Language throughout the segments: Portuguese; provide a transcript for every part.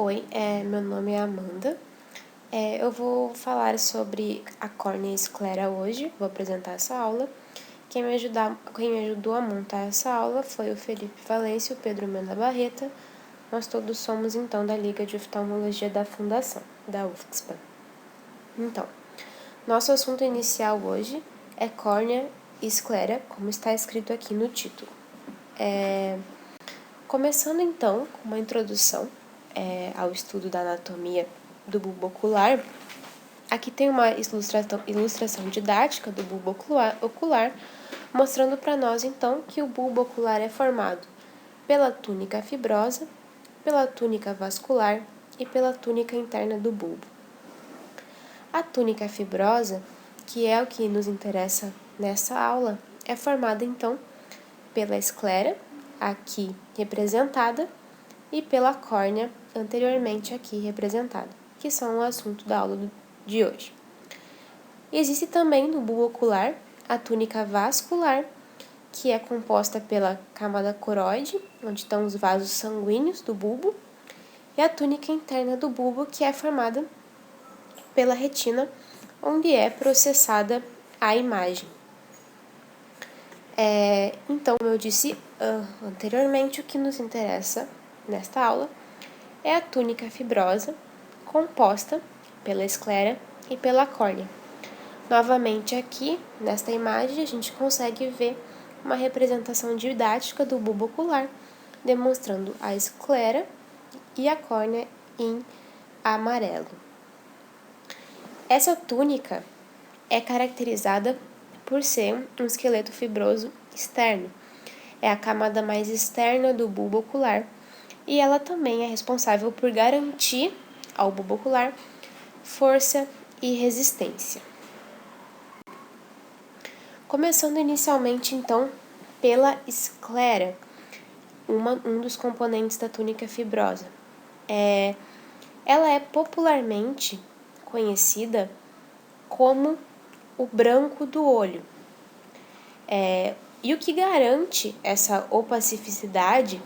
Oi, meu nome é Amanda. Eu vou falar sobre a córnea e esclera hoje, vou apresentar essa aula. Quem me ajudou a montar essa aula foi o Felipe Valência e o Pedro Menda Barreta. Nós todos somos, então, da Liga de Oftalmologia da Fundação, da UFSPA. Então, nosso assunto inicial hoje é córnea e esclera, como está escrito aqui no título. Começando, então, com uma introdução ao estudo da anatomia do bulbo ocular, aqui tem uma ilustração didática do bulbo ocular, mostrando para nós, então, que o bulbo ocular é formado pela túnica fibrosa, pela túnica vascular e pela túnica interna do bulbo. A túnica fibrosa, que é o que nos interessa nessa aula, é formada, então, pela esclera, aqui representada, e pela córnea, anteriormente aqui representada, que são o assunto da aula de hoje. Existe também no bulbo ocular a túnica vascular, que é composta pela camada coroide, onde estão os vasos sanguíneos do bulbo, e a túnica interna do bulbo, que é formada pela retina, onde é processada a imagem. Então, como eu disse anteriormente, o que nos interessa nesta aula é a túnica fibrosa, composta pela esclera e pela córnea. Novamente aqui, nesta imagem, a gente consegue ver uma representação didática do bulbo ocular, demonstrando a esclera e a córnea em amarelo. Essa túnica é caracterizada por ser um esqueleto fibroso externo. É a camada mais externa do bulbo ocular e ela também é responsável por garantir ao bulbo ocular força e resistência. Começando inicialmente, então, pela esclera, um dos componentes da túnica fibrosa. Ela é popularmente conhecida como o branco do olho. E o que garante essa opacificidade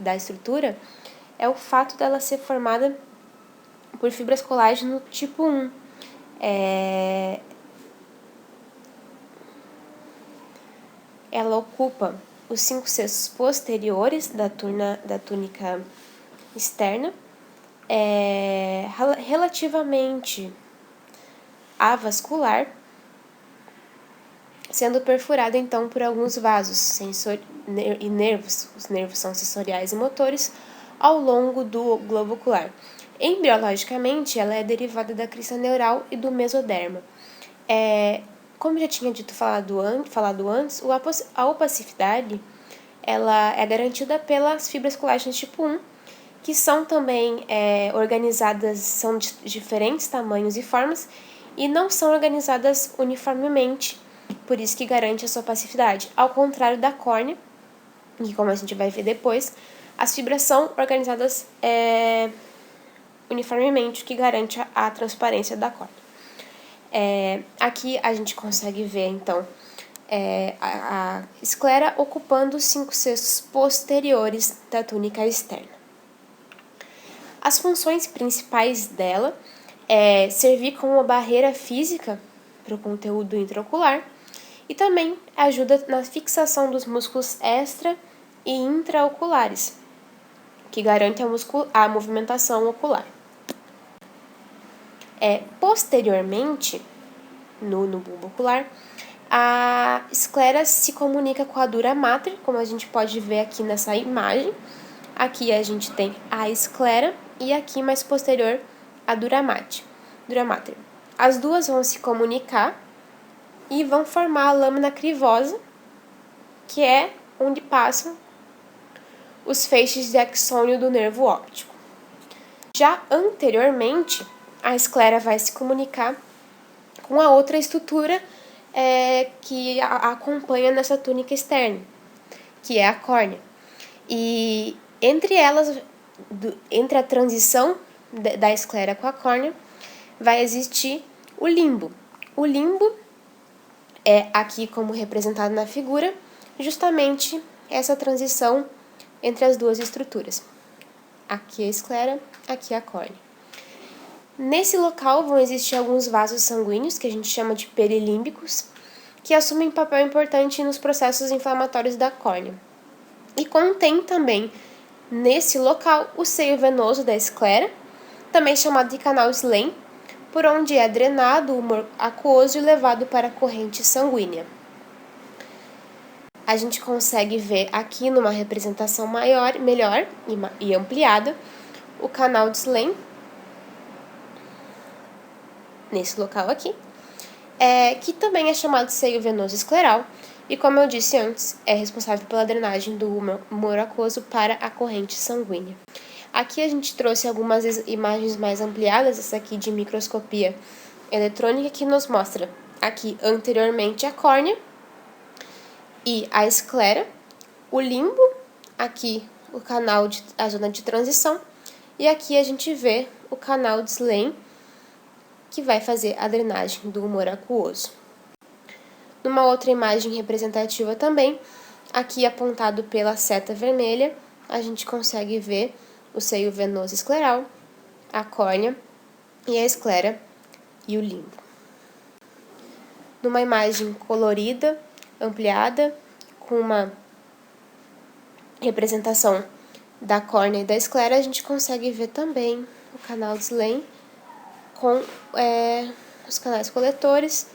da estrutura é o fato dela ser formada por fibras colágeno tipo 1. Ela ocupa os 5/6 posteriores da túnica externa, relativamente avascular, sendo perfurada então por alguns vasos e nervos, os nervos são sensoriais e motores, ao longo do globo ocular. Embriologicamente, ela é derivada da crista neural e do mesoderma. Como já tinha falado antes, a opacidade ela é garantida pelas fibras colágenas tipo 1, que são também organizadas, são de diferentes tamanhos e formas, e não são organizadas uniformemente, por isso que garante a sua opacidade. Ao contrário da córnea, e como a gente vai ver depois, as fibras são organizadas uniformemente, o que garante a transparência da córnea. Aqui a gente consegue ver, então, a esclera ocupando os 5/6 posteriores da túnica externa. As funções principais dela é servir como uma barreira física para o conteúdo intraocular e também ajuda na fixação dos músculos extra e intraoculares, que garante a movimentação ocular. Posteriormente, no bulbo ocular, a esclera se comunica com a dura mater, como a gente pode ver aqui nessa imagem. Aqui a gente tem a esclera e aqui mais posterior a dura mater. As duas vão se comunicar e vão formar a lâmina crivosa, que é onde passam os feixes de axônio do nervo óptico. Já anteriormente, a esclera vai se comunicar com a outra estrutura que a acompanha nessa túnica externa, que é a córnea. E entre elas, entre a transição da esclera com a córnea, vai existir o limbo. O limbo é aqui como representado na figura, justamente essa transição entre as duas estruturas. Aqui a esclera, aqui a córnea. Nesse local vão existir alguns vasos sanguíneos, que a gente chama de perilímbicos, que assumem papel importante nos processos inflamatórios da córnea. E contém também, nesse local, o seio venoso da esclera, também chamado de canal Slane, por onde é drenado o humor aquoso e levado para a corrente sanguínea. A gente consegue ver aqui numa representação melhor e ampliada o canal de Slane, nesse local aqui, que também é chamado de seio venoso escleral, e como eu disse antes, é responsável pela drenagem do humor aquoso para a corrente sanguínea. Aqui a gente trouxe algumas imagens mais ampliadas, essa aqui de microscopia eletrônica, que nos mostra aqui anteriormente a córnea e a esclera, o limbo, aqui o canal, a zona de transição, e aqui a gente vê o canal de Slane, que vai fazer a drenagem do humor aquoso. Numa outra imagem representativa também, aqui apontado pela seta vermelha, a gente consegue ver o seio venoso escleral, a córnea e a esclera e o limbo. Numa imagem colorida, ampliada, com uma representação da córnea e da esclera, a gente consegue ver também o canal de Slane com os canais coletores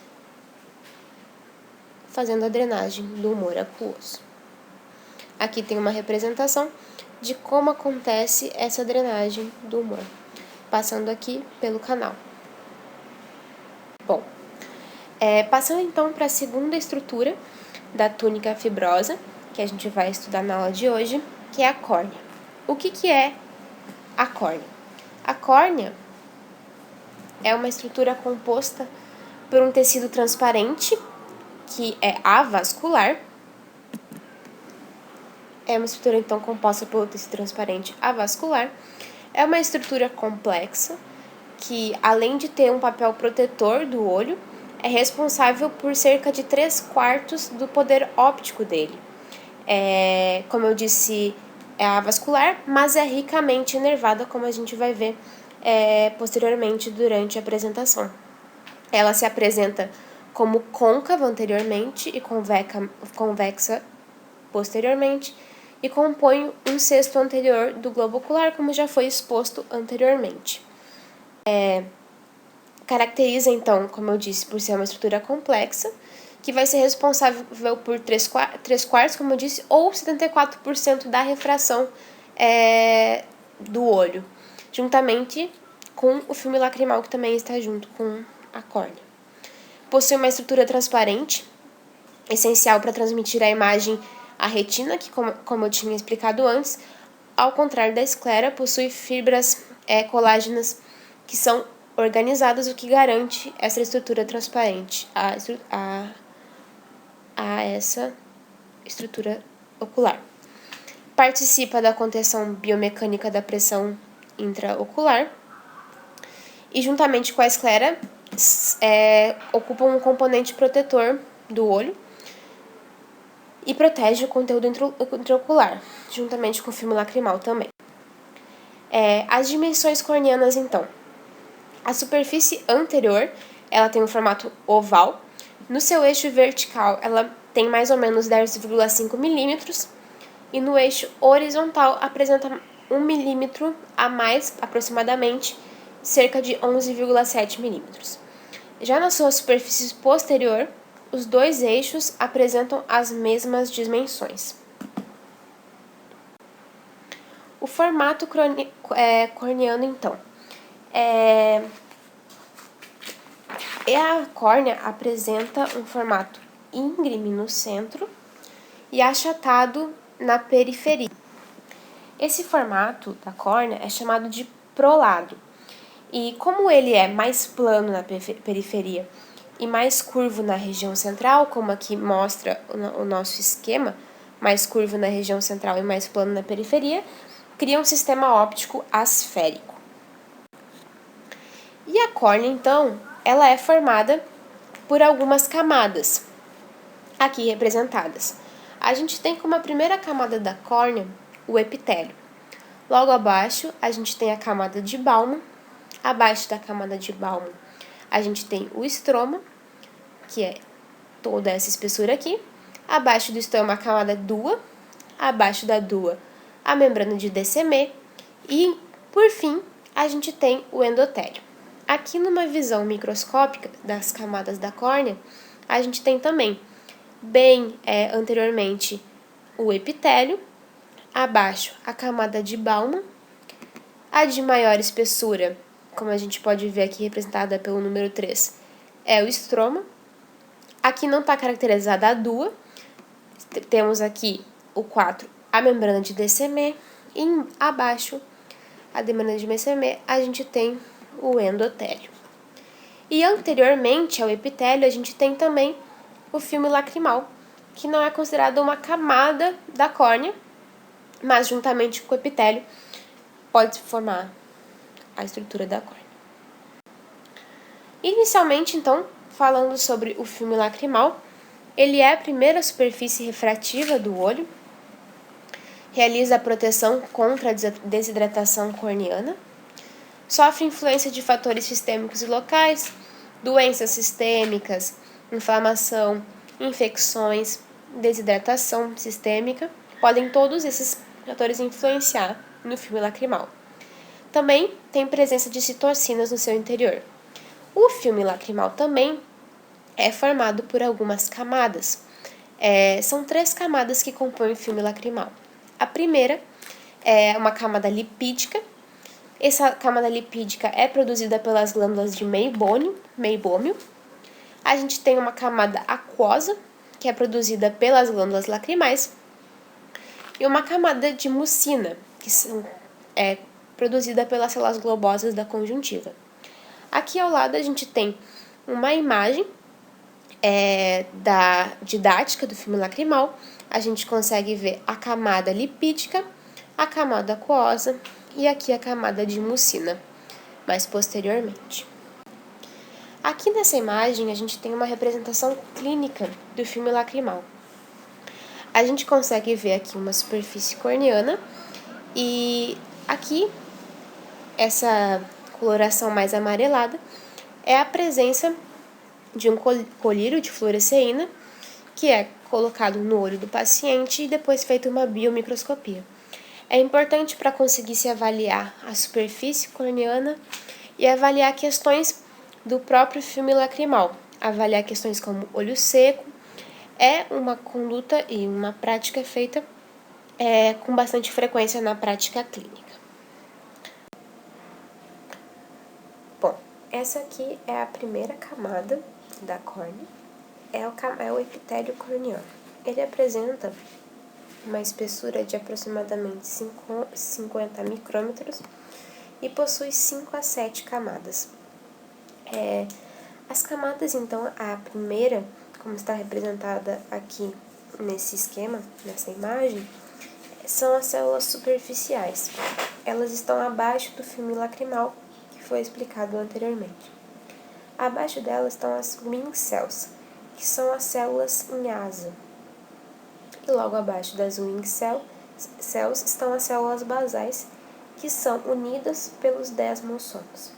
fazendo a drenagem do humor aquoso. Aqui tem uma representação de como acontece essa drenagem do humor, passando aqui pelo canal. Bom, passando então para a segunda estrutura da túnica fibrosa, que a gente vai estudar na aula de hoje, que é a córnea. O que é a córnea? A córnea é uma estrutura composta por um tecido transparente, que é avascular. É uma estrutura, então, composta pelo tecido transparente avascular. É uma estrutura complexa, que, além de ter um papel protetor do olho, é responsável por cerca de 3/4 do poder óptico dele. Como eu disse, é avascular, mas é ricamente inervada, como a gente vai ver posteriormente durante a apresentação. Ela se apresenta como côncava anteriormente e convexa posteriormente, e compõe um sexto anterior do globo ocular, como já foi exposto anteriormente. Caracteriza, então, como eu disse, por ser uma estrutura complexa, que vai ser responsável por 3/4, como eu disse, ou 74% da refração do olho, juntamente com o filme lacrimal, que também está junto com a córnea. Possui uma estrutura transparente, essencial para transmitir a imagem à retina, que, como eu tinha explicado antes, ao contrário da esclera, possui fibras colágenas que são organizadas, o que garante essa estrutura transparente a essa estrutura ocular. Participa da contenção biomecânica da pressão intraocular e, juntamente com a esclera, ocupa um componente protetor do olho e protege o conteúdo intraocular, juntamente com o filme lacrimal também. As dimensões corneanas, então. A superfície anterior, ela tem um formato oval. No seu eixo vertical, ela tem mais ou menos 10,5 milímetros. E no eixo horizontal, apresenta 1 milímetro a mais, aproximadamente, cerca de 11,7 milímetros. Já na sua superfície posterior, os dois eixos apresentam as mesmas dimensões. O formato corneano, então. A córnea apresenta um formato íngreme no centro e achatado na periferia. Esse formato da córnea é chamado de prolado. E como ele é mais plano na periferia e mais curvo na região central, como aqui mostra o nosso esquema, mais curvo na região central e mais plano na periferia, cria um sistema óptico asférico. E a córnea, então, ela é formada por algumas camadas, aqui representadas. A gente tem como a primeira camada da córnea o epitélio. Logo abaixo, a gente tem a camada de Baumann. Abaixo da camada de Baumann, a gente tem o estroma, que é toda essa espessura aqui. Abaixo do estroma, a camada dua. Abaixo da dua, a membrana de Descemet. E, por fim, a gente tem o endotélio. Aqui, numa visão microscópica das camadas da córnea, a gente tem também, bem anteriormente, o epitélio. Abaixo, a camada de Baumann. A de maior espessura, como a gente pode ver aqui representada pelo número 3, é o estroma. Aqui não está caracterizada a dua. Temos aqui o 4, a membrana de Descemet. E abaixo, a membrana de Descemet, a gente tem o endotélio. E anteriormente ao epitélio, a gente tem também o filme lacrimal, que não é considerado uma camada da córnea, mas juntamente com o epitélio pode formar a estrutura da córnea. Inicialmente, então, falando sobre o filme lacrimal, ele é a primeira superfície refrativa do olho, realiza a proteção contra a desidratação corneana, sofre influência de fatores sistêmicos e locais, doenças sistêmicas, inflamação, infecções, desidratação sistêmica, podem todos esses fatores influenciar no filme lacrimal. Também tem presença de citocinas no seu interior. O filme lacrimal também é formado por algumas camadas. São 3 camadas que compõem o filme lacrimal. A primeira é uma camada lipídica. Essa camada lipídica é produzida pelas glândulas de meibômio. A gente tem uma camada aquosa, que é produzida pelas glândulas lacrimais. E uma camada de mucina, que é produzida pelas células globosas da conjuntiva. Aqui ao lado a gente tem uma imagem da didática do filme lacrimal. A gente consegue ver a camada lipídica, a camada aquosa e aqui a camada de mucina, mais posteriormente. Aqui nessa imagem a gente tem uma representação clínica do filme lacrimal. A gente consegue ver aqui uma superfície corneana e aqui essa coloração mais amarelada é a presença de um colírio de fluoresceína que é colocado no olho do paciente e depois feita uma biomicroscopia. É importante para conseguir se avaliar a superfície corneana e avaliar questões do próprio filme lacrimal. Avaliar questões como olho seco é uma conduta e uma prática feita com bastante frequência na prática clínica. Bom, essa aqui é a primeira camada da córnea, é o epitélio corneano. Ele apresenta uma espessura de aproximadamente 50 micrômetros e possui 5 a 7 camadas. As camadas, então, a primeira, como está representada aqui nesse esquema, nessa imagem, são as células superficiais. Elas estão abaixo do filme lacrimal, que foi explicado anteriormente. Abaixo delas estão as wing cells, que são as células em asa. E logo abaixo das wing cells estão as células basais, que são unidas pelos desmossomos.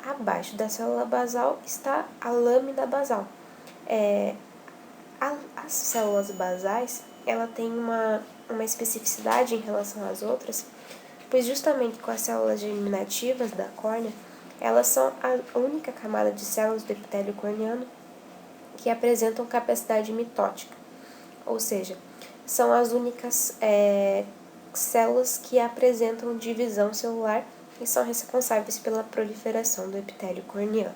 Abaixo da célula basal está a lâmina basal. As células basais, ela tem uma especificidade em relação às outras, pois justamente com as células germinativas da córnea, elas são a única camada de células do epitélio corneano que apresentam capacidade mitótica, ou seja, são as únicas células que apresentam divisão celular e são responsáveis pela proliferação do epitélio corneano.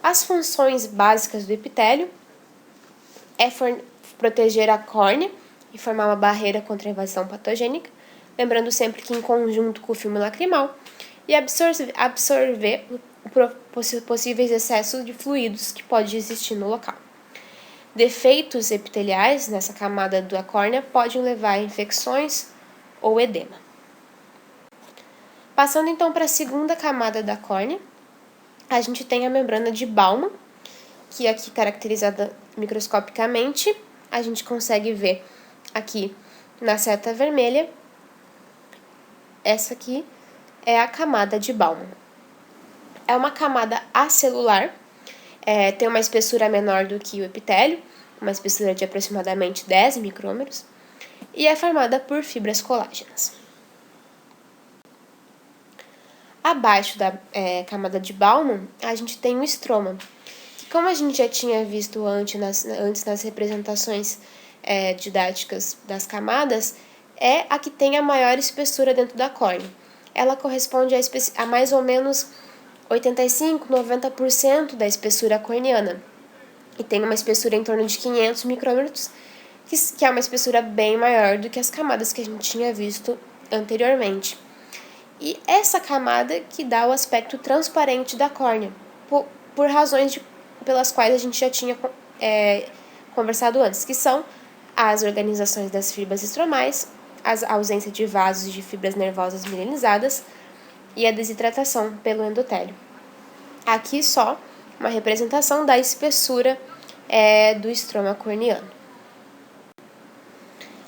As funções básicas do epitélio é proteger a córnea e formar uma barreira contra a invasão patogênica, lembrando sempre que em conjunto com o filme lacrimal, e absorver possíveis excessos de fluidos que pode existir no local. Defeitos epiteliais nessa camada da córnea podem levar a infecções ou edema. Passando então para a segunda camada da córnea, a gente tem a membrana de Baumann, que aqui caracterizada microscopicamente, a gente consegue ver aqui na seta vermelha, essa aqui é a camada de Baumann. É uma camada acelular, tem uma espessura menor do que o epitélio, uma espessura de aproximadamente 10 micrômetros, e é formada por fibras colágenas. Abaixo da camada de Baumann, a gente tem o estroma, que, como a gente já tinha visto antes nas representações didáticas das camadas, é a que tem a maior espessura dentro da córnea. Ela corresponde a mais ou menos 85, 90% da espessura corneana, e tem uma espessura em torno de 500 micrômetros, que é uma espessura bem maior do que as camadas que a gente tinha visto anteriormente. E essa camada que dá o aspecto transparente da córnea, por razões pelas quais a gente já tinha conversado antes, que são as organizações das fibras estromais, a ausência de vasos de fibras nervosas mielinizadas e a desidratação pelo endotélio. Aqui só uma representação da espessura do estroma corneano.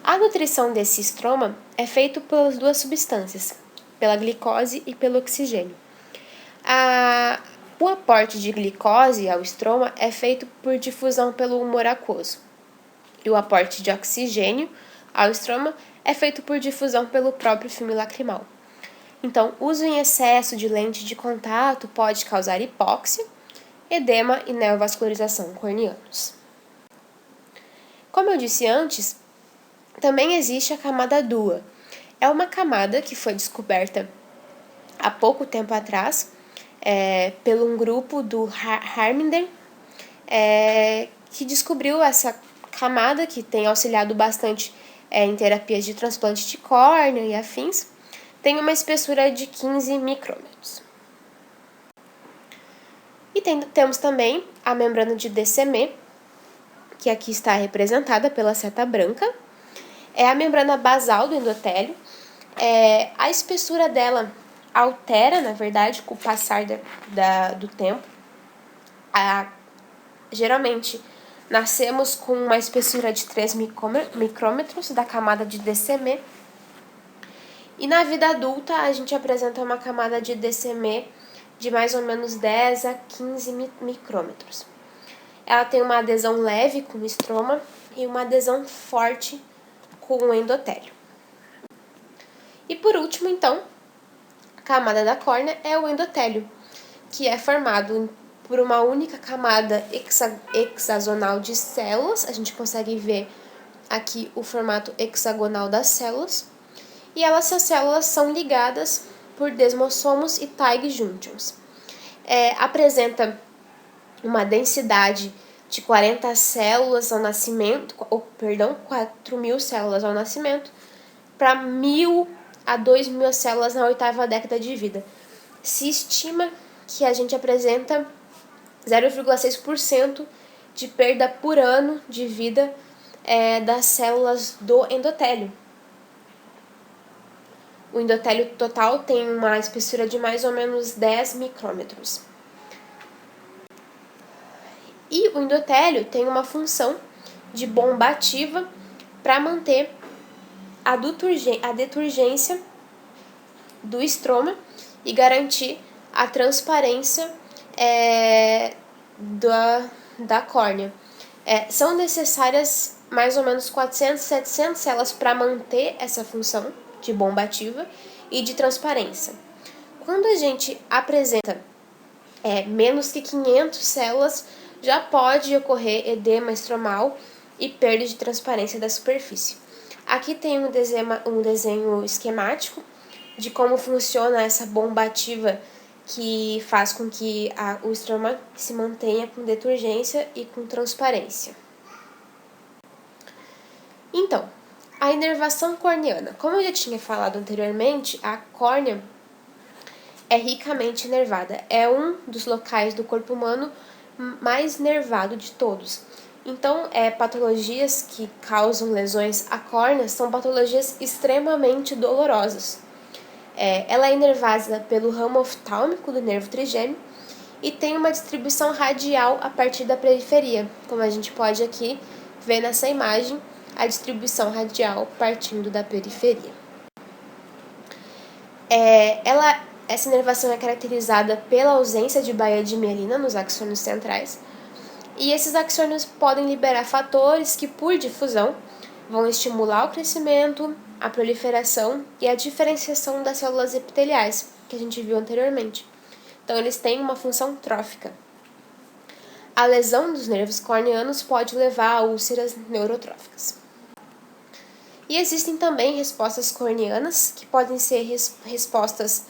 A nutrição desse estroma é feita pelas duas substâncias, pela glicose e pelo oxigênio. O aporte de glicose ao estroma é feito por difusão pelo humor aquoso, e o aporte de oxigênio ao estroma é feito por difusão pelo próprio filme lacrimal. Então, uso em excesso de lente de contato pode causar hipóxia, edema e neovascularização corneanos. Como eu disse antes, também existe a camada DUA. É uma camada que foi descoberta há pouco tempo atrás pelo um grupo do Harminder, que descobriu essa camada, que tem auxiliado bastante em terapias de transplante de córnea e afins. Tem uma espessura de 15 micrômetros. E temos também a membrana de DCM, que aqui está representada pela seta branca. É a membrana basal do endotélio. A espessura dela altera, na verdade, com o passar do tempo. Geralmente, nascemos com uma espessura de 3 micrômetros da camada de DCM. E na vida adulta, a gente apresenta uma camada de DCM de mais ou menos 10 a 15 micrômetros. Ela tem uma adesão leve com o estroma e uma adesão forte com o endotélio. E por último, então, a camada da córnea é o endotélio, que é formado por uma única camada hexagonal de células. A gente consegue ver aqui o formato hexagonal das células. E essas células são ligadas por desmossomos e Tag junctions. Apresenta uma densidade de 40 células ao nascimento, 4.000 células ao nascimento, para 1.000 a 2.000 células na 8ª década de vida. Se estima que a gente apresenta 0,6% de perda por ano de vida das células do endotélio. O endotélio total tem uma espessura de mais ou menos 10 micrômetros. E o endotélio tem uma função de bomba ativa para manter a deturgência do estroma e garantir a transparência da córnea. São necessárias mais ou menos 400, 700 células para manter essa função de bomba ativa e de transparência. Quando a gente apresenta menos que 500 células, já pode ocorrer edema estromal e perda de transparência da superfície. Aqui tem um desenho esquemático de como funciona essa bomba ativa que faz com que o estroma se mantenha com deturgência e com transparência. Então, a inervação corneana. Como eu já tinha falado anteriormente, a córnea é ricamente inervada. É um dos locais do corpo humano mais nervado de todos. Então, patologias que causam lesões à córnea são patologias extremamente dolorosas. Ela é inervada pelo ramo oftálmico do nervo trigêmeo e tem uma distribuição radial a partir da periferia, como a gente pode aqui ver nessa imagem, a distribuição radial partindo da periferia. Essa inervação é caracterizada pela ausência de baía de mielina nos axônios centrais, e esses axônios podem liberar fatores que, por difusão, vão estimular o crescimento, a proliferação e a diferenciação das células epiteliais, que a gente viu anteriormente. Então, eles têm uma função trófica. A lesão dos nervos corneanos pode levar a úlceras neurotróficas. E existem também respostas corneanas, que podem ser respostas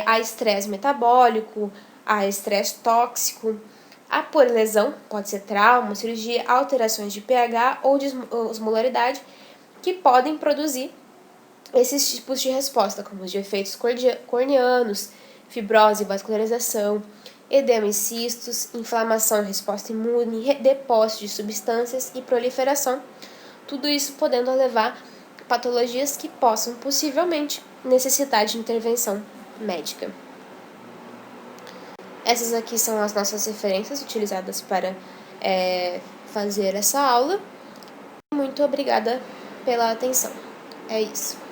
a estresse metabólico, a estresse tóxico, a por lesão, pode ser trauma, cirurgia, alterações de pH ou de osmolaridade, que podem produzir esses tipos de resposta, como os de efeitos corneanos, fibrose e vascularização, edema e cistos, inflamação e resposta imune, depósito de substâncias e proliferação, tudo isso podendo levar a patologias que possam possivelmente necessitar de intervenção médica. Essas aqui são as nossas referências utilizadas para fazer essa aula. Muito obrigada pela atenção. É isso.